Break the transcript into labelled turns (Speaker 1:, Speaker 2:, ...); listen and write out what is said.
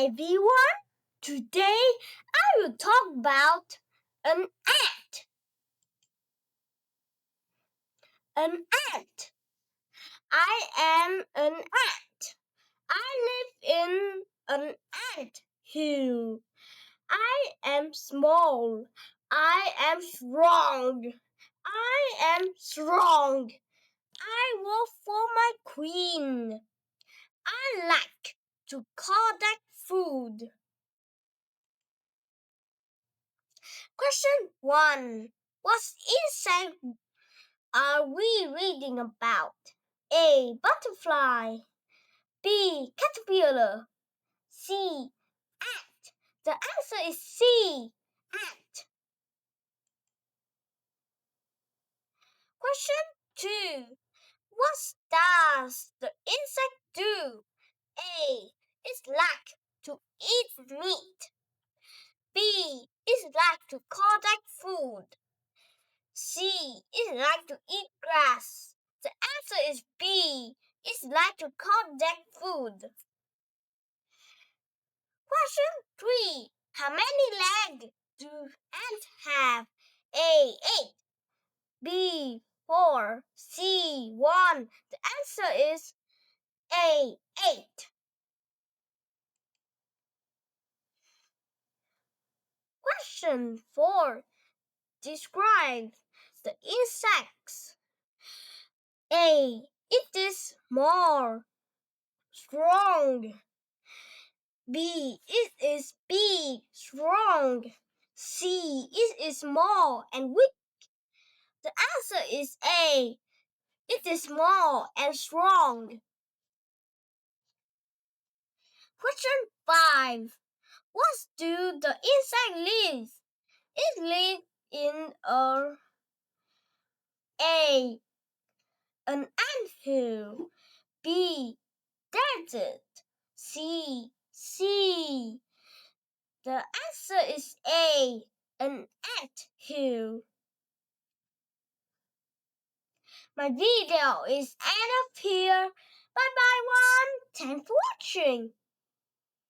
Speaker 1: everyone! Today I will talk about an ant. An ant. I am an ant. I live in an ant hill. I am small. I am strong. I am strong. I work for my queen. I like to collect food. Question 1. What insect are we reading about? A. Butterfly. B. Caterpillar. C. Ant. The answer is C. Ant. Question 2. What does the insect do? A. It likes to eat meat. B. It likes to collect food. C. It likes to eat grass. The answer is B. It likes to collect food. Question 3. How many legs do ants have? A. 8. B. 4. C. 1. The answer is A. 8. Question 4. Describe the insects. A. It is small, strong. B. It is big, strong. C. It is small and weak. The answer is A. It is small and strong. Question 5. What do the insect live? It lives in A. An anthill. B. Desert. C. Sea. The answer is A. An anthill. My video is end up here. Bye bye one. Thanks for watching.